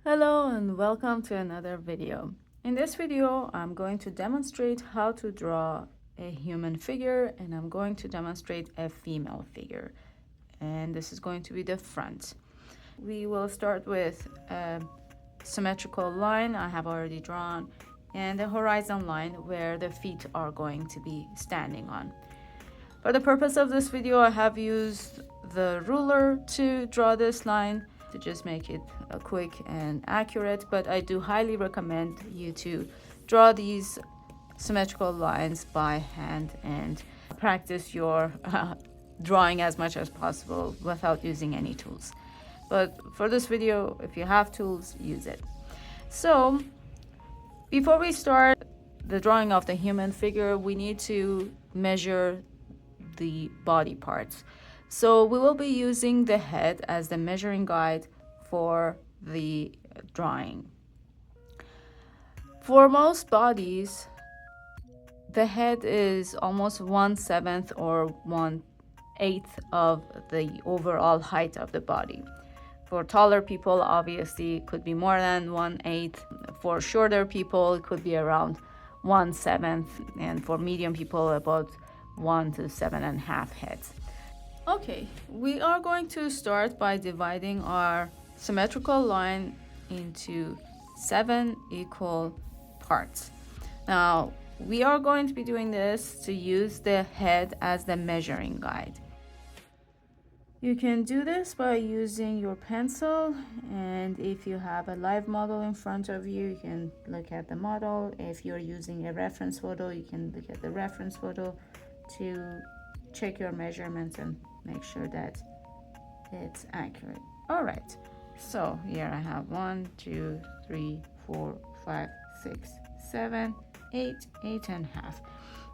Hello and welcome to another video. In this video, I'm going to demonstrate how to draw a human figure, and I'm going to demonstrate a female figure. And this is going to be the front. We will start with a symmetrical line I have already drawn and a horizon line where the feet are going to be standing on. For the purpose of this video, I have used the ruler to draw this line to just make it quick and accurate, but I do highly recommend you to draw these symmetrical lines by hand and practice your drawing as much as possible without using any tools. But for this video, if you have tools, use it. So before we start the drawing of the human figure, we need to measure the body parts. So we will be using the head as the measuring guide for the drawing. For most bodies, the head is almost 1/7 or 1/8 of the overall height of the body. For taller people, obviously, it could be more than 1/8. For shorter people, it could be around 1/7, and for medium people, about 1 to 7.5 heads. Okay, we are going to start by dividing our symmetrical line into 7 equal parts. Now, we are going to be doing this to use the head as the measuring guide. You can do this by using your pencil, and if you have a live model in front of you, you can look at the model. If you're using a reference photo, you can look at the reference photo to check your measurements and make sure that it's accurate. All right, so here I have 1, 2, 3, 4, 5, 6, 7, 8, 8.5.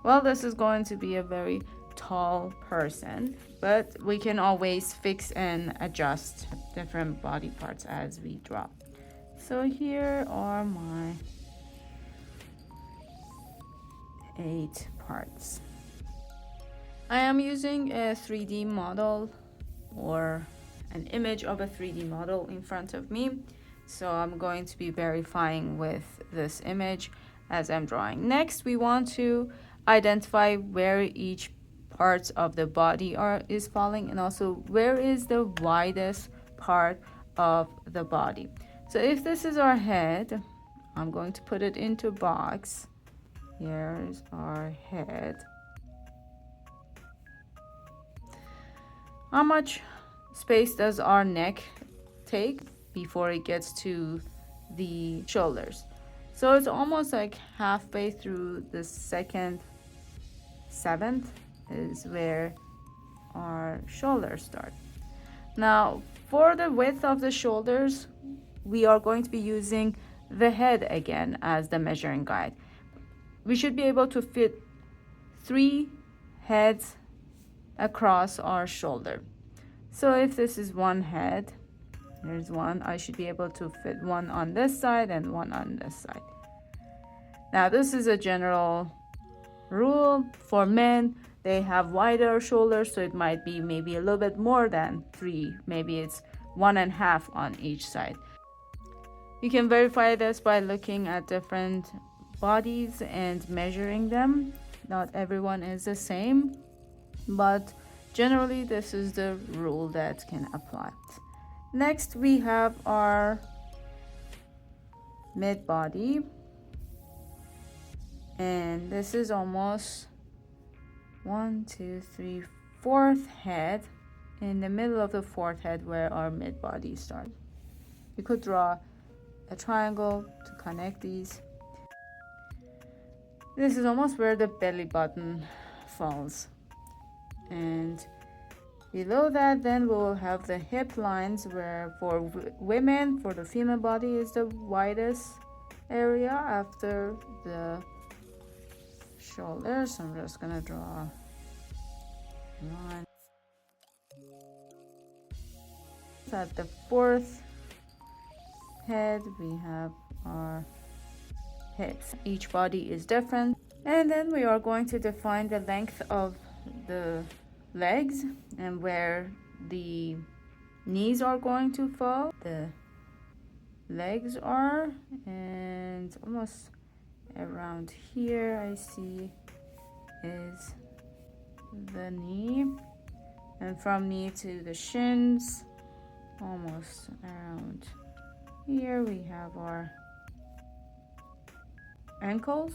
Well, this is going to be a very tall person, but we can always fix and adjust different body parts as we draw. So here are my 8 parts. I am using a 3D model or an image of a 3D model in front of me. So I'm going to be verifying with this image as I'm drawing. Next, we want to identify where each parts of the body is falling, and also where is the widest part of the body. So if this is our head, I'm going to put it into a box. Here's our head. How much space does our neck take before it gets to the shoulders? So it's almost like halfway through the second seventh is where our shoulders start. Now, for the width of the shoulders, we are going to be using the head again as the measuring guide. We should be able to fit 3 heads across our shoulder. So if this is one head, there's one, I should be able to fit one on this side and one on this side. Now, this is a general rule. For men, they have wider shoulders, so it might be maybe a little bit more than 3. Maybe it's 1.5 on each side. You can verify this by looking at different bodies and measuring them. Not everyone is the same, but generally this is the rule that can apply. Next, we have our mid body, and this is almost 1, 2, 3, 4th head, in the middle of the 4th head where our mid body starts. You could draw a triangle to connect these. This is almost where the belly button falls, and below that then we'll have the hip lines, where for women, for the female body, is the widest area after the shoulders. I'm just gonna draw one. At the 4th head, we have our hips. Each body is different. And then we are going to define the length of the legs and where the knees are going to fall. The legs are, and almost around here I see is the knee, and from knee to the shins, almost around here we have our ankles,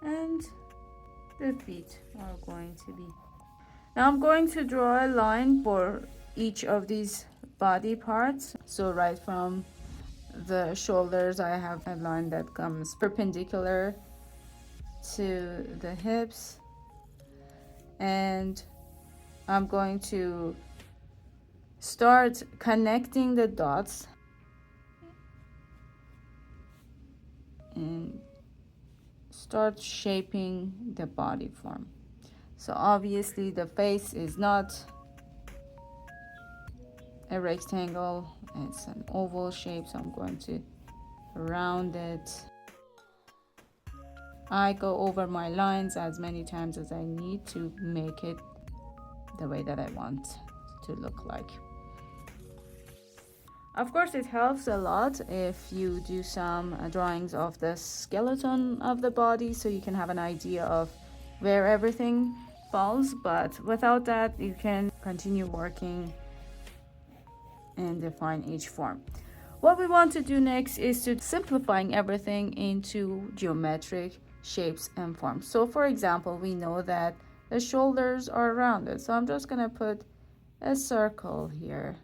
and the feet are going to be. Now I'm going to draw a line for each of these body parts. So right from the shoulders, I have a line that comes perpendicular to the hips, and I'm going to start connecting the dots and start shaping the body form. So obviously the face is not a rectangle, it's an oval shape, so I'm going to round it. I go over my lines as many times as I need to make it the way that I want to look like. Of course, it helps a lot if you do some drawings of the skeleton of the body so you can have an idea of where everything falls, but without that, you can continue working and define each form. What we want to do next is to simplifying everything into geometric shapes and forms. So for example, we know that the shoulders are rounded, so I'm just gonna put a circle here.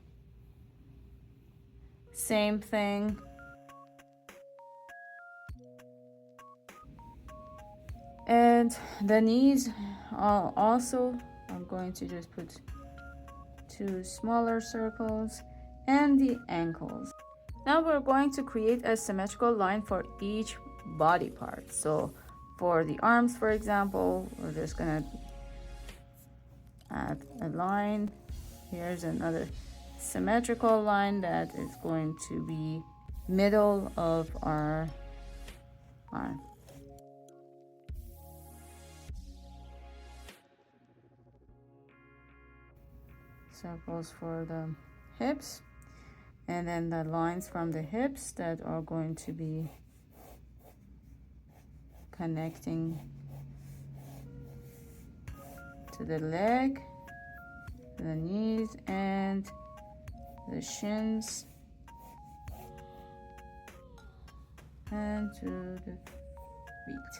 Same thing. And the knees also, I'm going to just put two smaller circles, and the ankles. Now we're going to create a symmetrical line for each body part. So for the arms, for example, we're just gonna add a line. Here's another symmetrical line that is going to be middle of our arm. Circles for the hips, and then the lines from the hips that are going to be connecting to the leg, the knees, and the shins, and to the feet.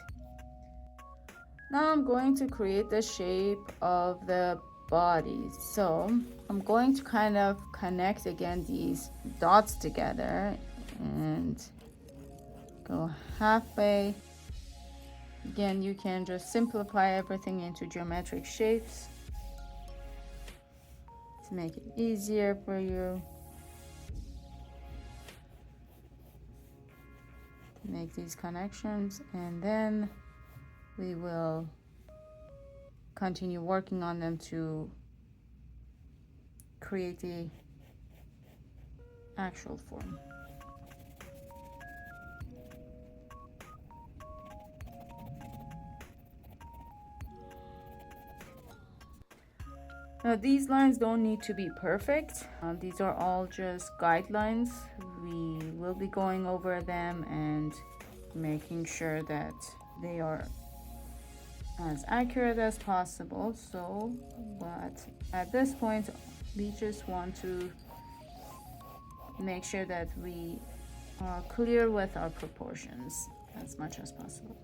Now I'm going to create the shape of the body. So I'm going to kind of connect again these dots together and go halfway. Again, you can just simplify everything into geometric shapes to make it easier for you to make these connections, and then we will continue working on them to create the actual form. Now these lines don't need to be perfect. These are all just guidelines. We will be going over them and making sure that they are as accurate as possible. So, but at this point, we just want to make sure that we are clear with our proportions as much as possible.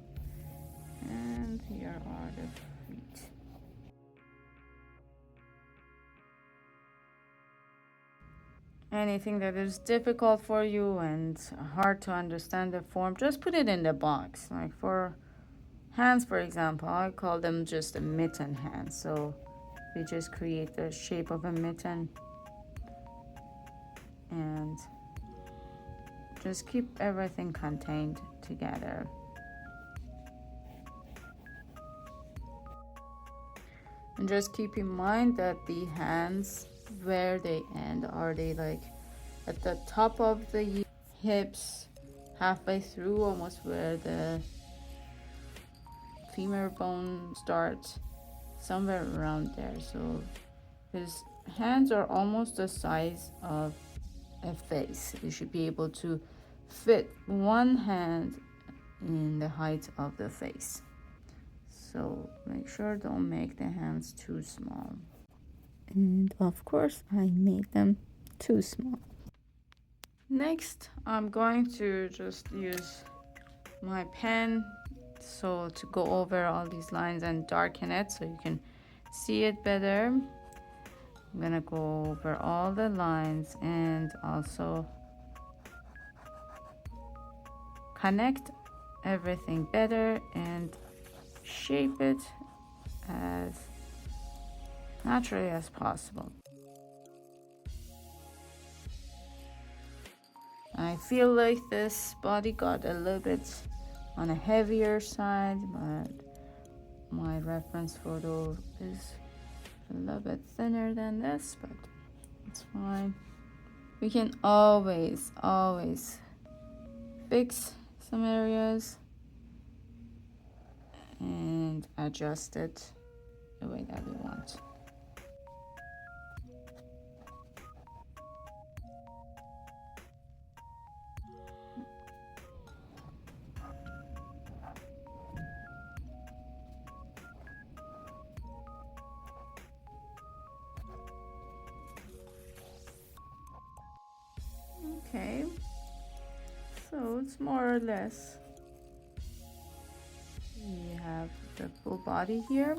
And here are the feet. Anything that is difficult for you and hard to understand the form, just put it in the box. Like for hands, for example, I call them just a mitten hand. So we just create the shape of a mitten and just keep everything contained together. And just keep in mind that the hands, where they end, are they like at the top of the hips, halfway through, almost where the femur bone starts, somewhere around there. So his hands are almost the size of a face. You should be able to fit one hand in the height of the face. So make sure don't make the hands too small. And of course, I made them too small. Next, I'm going to just use my pen to go over all these lines and darken it so you can see it better. I'm gonna go over all the lines and also connect everything better and shape it as naturally as possible. I feel like this body got a little bit on a heavier side, but my reference photo is a little bit thinner than this, but it's fine. We can always fix some areas and adjust it the way that we want. Okay, so it's more or less. We have the full body here.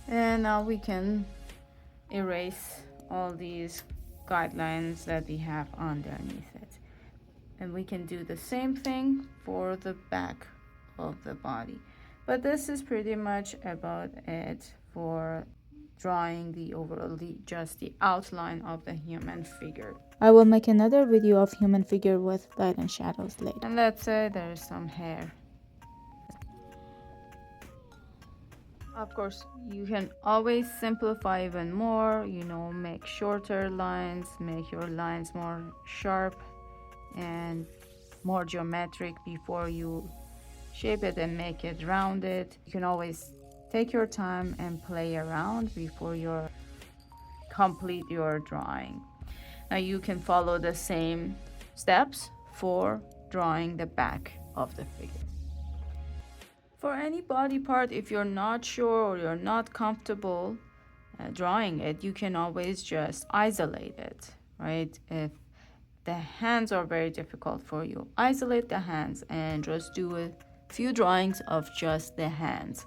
And now we can erase all these guidelines that we have underneath it. And we can do the same thing for the back of the body. But this is pretty much about it for drawing the overall, just the outline of the human figure. I will make another video of human figure with light and shadows later. And let's say there is some hair. Of course, you can always simplify even more, make shorter lines, make your lines more sharp and more geometric before you shape it and make it rounded. You can always take your time and play around before you complete your drawing. Now you can follow the same steps for drawing the back of the figure. For any body part, if you're not sure or you're not comfortable drawing it, you can always just isolate it, right? If the hands are very difficult for you, isolate the hands and just do a few drawings of just the hands.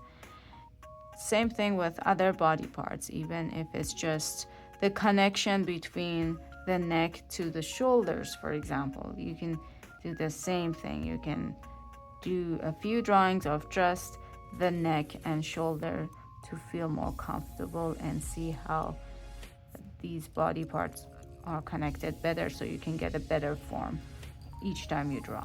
Same thing with other body parts, even if it's just the connection between the neck to the shoulders, for example. You can do the same thing. You can do a few drawings of just the neck and shoulder to feel more comfortable and see how these body parts are connected better so you can get a better form each time you draw.